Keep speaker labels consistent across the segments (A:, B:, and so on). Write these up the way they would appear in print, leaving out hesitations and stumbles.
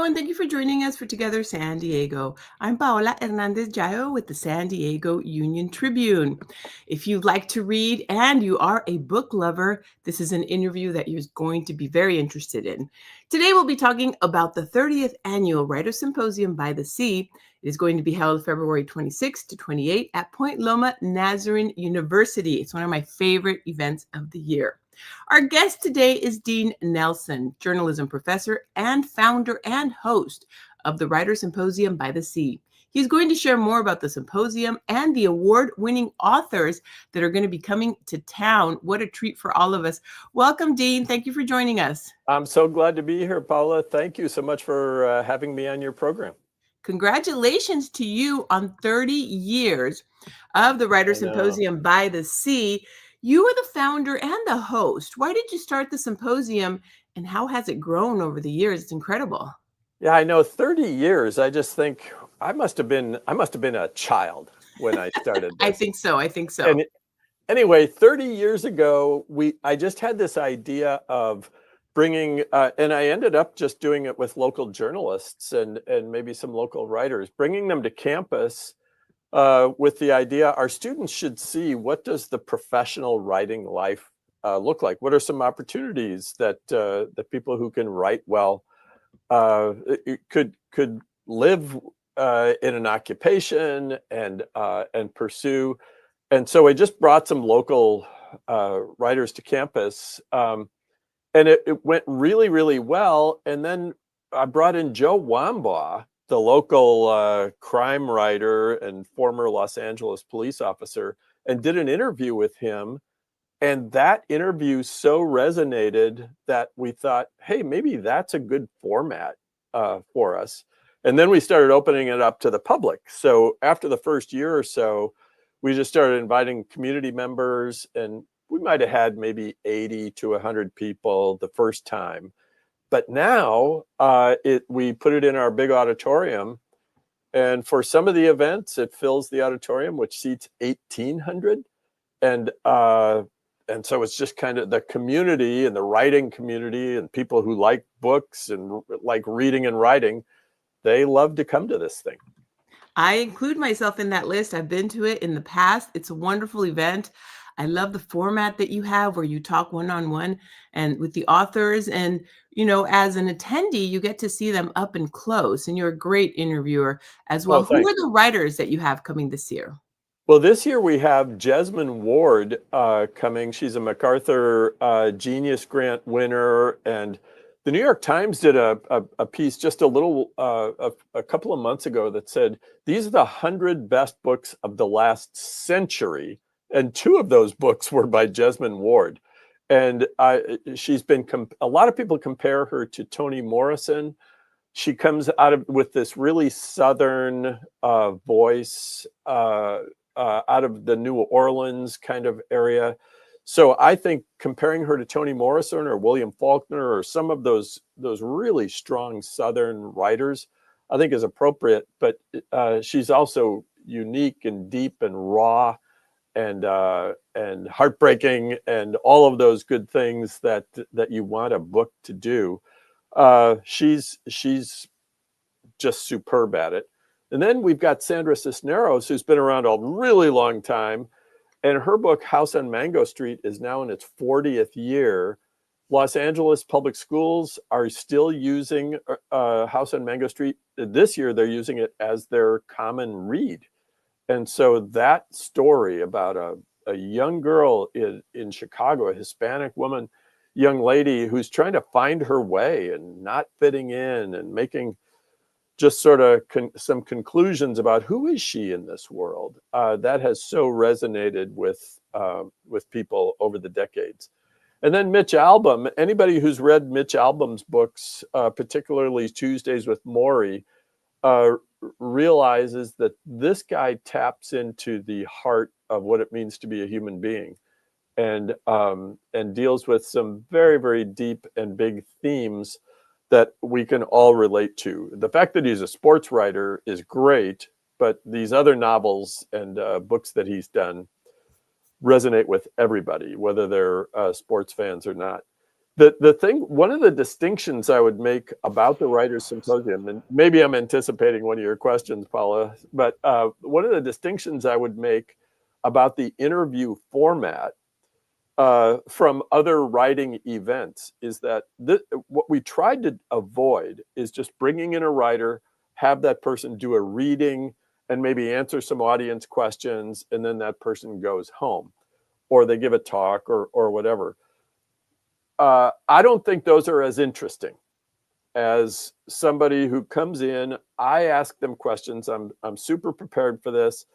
A: and thank you for joining us for Together San Diego. I'm Paola Hernandez Jayo with the San Diego Union-Tribune. If you like to read and you are a book lover, this is an interview that you're going to be very interested in. Today, we'll be talking about the 30th Annual Writers' Symposium by the Sea. It is going to be held February 26 to 28 at Point Loma Nazarene University. It's one of my favorite events of the year. Our guest today is Dean Nelson, journalism professor and founder and host of the Writers' Symposium by the Sea. He's going to share more about the symposium and the award-winning authors that are going to be coming to town. What a treat for all of us. Welcome, Dean. Thank you for joining us.
B: I'm so glad to be here, Paula. Thank you so much for having me on your program.
A: Congratulations to you on 30 years of the Writers' Symposium by the Sea. You are the founder and the host. Why did you start the symposium, and how has it grown over the years? It's incredible.
B: Yeah, I know. 30 years. I just think I must have been a child when I started this.
A: I think so.
B: And anyway, 30 years ago, I just had this idea of bringing, and I ended up just doing it with local journalists and maybe some local writers, bringing them to campus with the idea our students should see what does the professional writing life look like. What are some opportunities that people who can write well could live in an occupation and pursue. And so I just brought some local writers to campus, and it went really, really well. And then I brought in Joe Wambaugh, the local crime writer and former Los Angeles police officer, and did an interview with him. And that interview so resonated that we thought, hey, maybe that's a good format for us. And then we started opening it up to the public. So after the first year or so, we just started inviting community members, and we might have had maybe 80 to 100 people the first time. But now we put it in our big auditorium, and for some of the events, it fills the auditorium, which seats 1,800. And so it's just kind of the community and the writing community and people who like books and like reading and writing, they love to come to this thing.
A: I include myself in that list. I've been to it in the past. It's a wonderful event. I love the format that you have where you talk one-on-one and with the authors. And, you know, as an attendee, you get to see them up and close. And you're a great interviewer as well. Who are the writers that you have coming this year?
B: Well, this year we have Jesmyn Ward coming. She's a MacArthur Genius Grant winner. And the New York Times did a piece just a couple of months ago that said, these are the 100 best books of the last century. And 2 of those books were by Jesmyn Ward. And she's been, a lot of people compare her to Toni Morrison. She comes with this really Southern voice out of the New Orleans kind of area. So I think comparing her to Toni Morrison or William Faulkner or some of those really strong Southern writers, I think is appropriate. But she's also unique and deep and raw and heartbreaking and all of those good things that you want a book to do. She's just superb at it. And then we've got Sandra Cisneros, who's been around a really long time, and her book House on Mango Street is now in its 40th year. Los Angeles public schools are still using House on Mango Street. This year they're using it as their common read. And so that story about a young girl in Chicago, a Hispanic woman, young lady who's trying to find her way and not fitting in and making just sort of some conclusions about who is she in this world, that has so resonated with people over the decades. And then Mitch Albom, anybody who's read Mitch Albom's books, particularly Tuesdays with Morrie, realizes that this guy taps into the heart of what it means to be a human being, and deals with some very, very deep and big themes that we can all relate to. The fact that he's a sports writer is great, but these other novels and books that he's done resonate with everybody, whether they're sports fans or not. The thing, one of the distinctions I would make about the Writers' Symposium, and maybe I'm anticipating one of your questions, Paula, but one of the distinctions I would make about the interview format from other writing events is that what we tried to avoid is just bringing in a writer, have that person do a reading and maybe answer some audience questions, and then that person goes home, or they give a talk or whatever. I don't think those are as interesting as somebody who comes in. I ask them questions. I'm super prepared for this,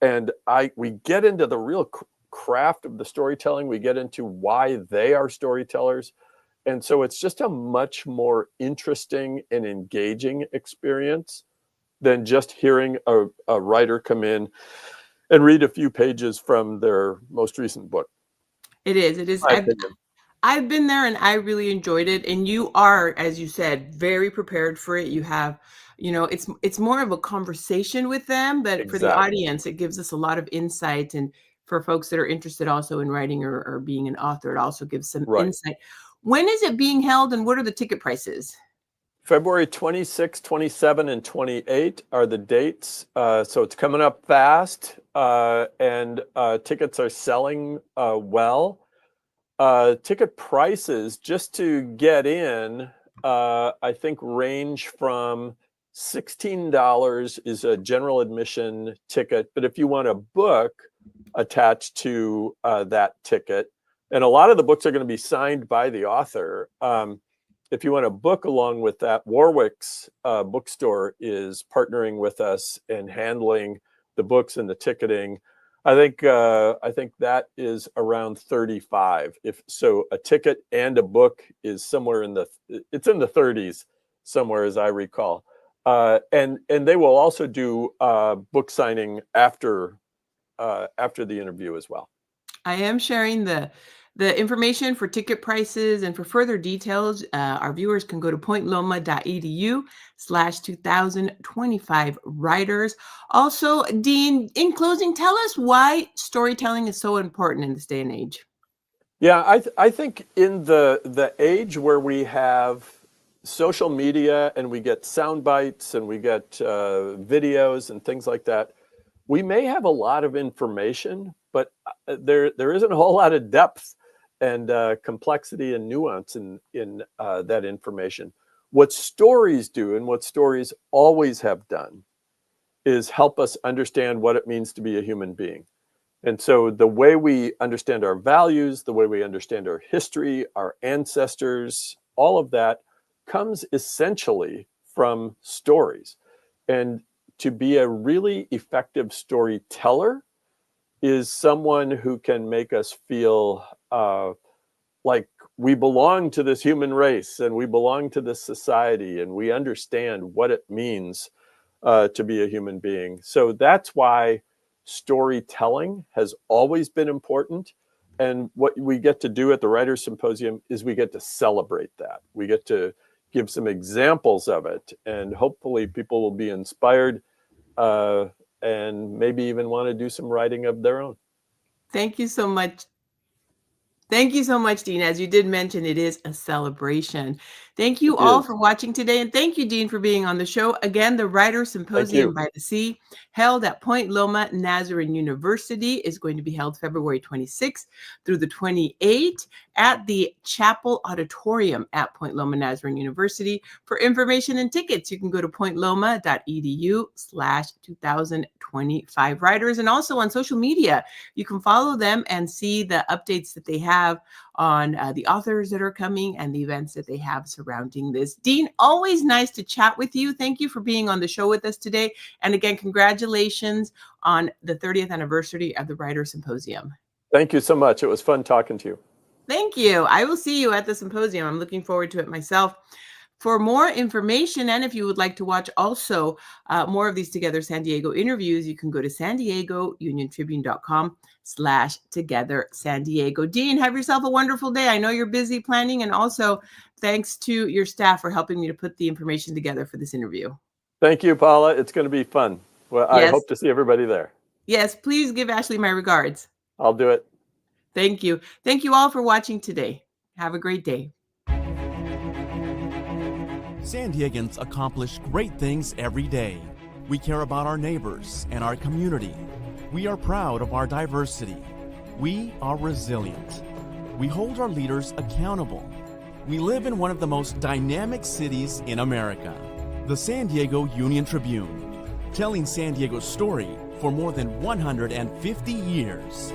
B: and we get into the real craft of the storytelling. We get into why they are storytellers, and so it's just a much more interesting and engaging experience than just hearing a writer come in and read a few pages from their most recent book.
A: It is. It is.
B: My opinion.
A: I've been there and I really enjoyed it. And you are, as you said, very prepared for it. You have, it's more of a conversation with them, but for the
B: Exactly.
A: audience, it gives us a lot of insight. And for folks that are interested also in writing or being an author, it also gives some
B: Right.
A: insight. When is it being held and what are the ticket prices?
B: February 26, 27, and 28 are the dates. So it's coming up fast, and tickets are selling well. Ticket prices, just to get in, I think range from $16 is a general admission ticket. But if you want a book attached to that ticket, and a lot of the books are going to be signed by the author. If you want a book along with that, Warwick's bookstore is partnering with us and handling the books and the ticketing. I think that is around 35. If so, a ticket and a book is somewhere it's in the 30s somewhere, as I recall. And they will also do book signing after the interview as well.
A: I am sharing the information for ticket prices, and for further details, our viewers can go to pointloma.edu/2025 writers. Also, Dean, in closing, tell us why storytelling is so important in this day and age.
B: Yeah, I think in the age where we have social media and we get sound bites and we get videos and things like that, we may have a lot of information, but there isn't a whole lot of depth and complexity and nuance in that information. What stories do, and what stories always have done, is help us understand what it means to be a human being. And so the way we understand our values, the way we understand our history, our ancestors, all of that comes essentially from stories. And to be a really effective storyteller is someone who can make us feel like we belong to this human race and we belong to this society and we understand what it means to be a human being. So that's why storytelling has always been important. And what we get to do at the Writers' Symposium is we get to celebrate that. We get to give some examples of it, and hopefully people will be inspired and maybe even want to do some writing of their own.
A: Thank you so much. Thank you so much, Dean. As you did mention, it is a celebration. Thank you
B: It
A: all
B: is.
A: for watching today. And thank you, Dean, for being on the show. Again, the Writers'
B: Thank
A: Symposium
B: you.
A: by the Sea, held at Point Loma Nazarene University, is going to be held February 26th through the 28th at the Chapel Auditorium at Point Loma Nazarene University. For information and tickets, you can go to pointloma.edu/2025 writers. And also on social media, you can follow them and see the updates that they have on the authors that are coming and the events that they have surrounding this. Dean, always nice to chat with you. Thank you for being on the show with us today. And again, congratulations on the 30th anniversary of the Writers' Symposium.
B: Thank you so much. It was fun talking to you.
A: Thank you. I will see you at the symposium. I'm looking forward to it myself. For more information, and if you would like to watch also more of these Together San Diego interviews, you can go to Union-Tribune.com/Together San Diego. Dean, have yourself a wonderful day. I know you're busy planning, and also thanks to your staff for helping me to put the information together for this interview.
B: Thank you, Paula. It's going to be fun. Well, I
A: Yes,
B: hope to see everybody there.
A: yes, please give Ashley my regards.
B: I'll do it.
A: Thank you. Thank you all for watching today. Have a great day.
C: San Diegans accomplish great things every day. We care about our neighbors and our community. We are proud of our diversity. We are resilient. We hold our leaders accountable. We live in one of the most dynamic cities in America, the San Diego Union-Tribune, telling San Diego's story for more than 150 years.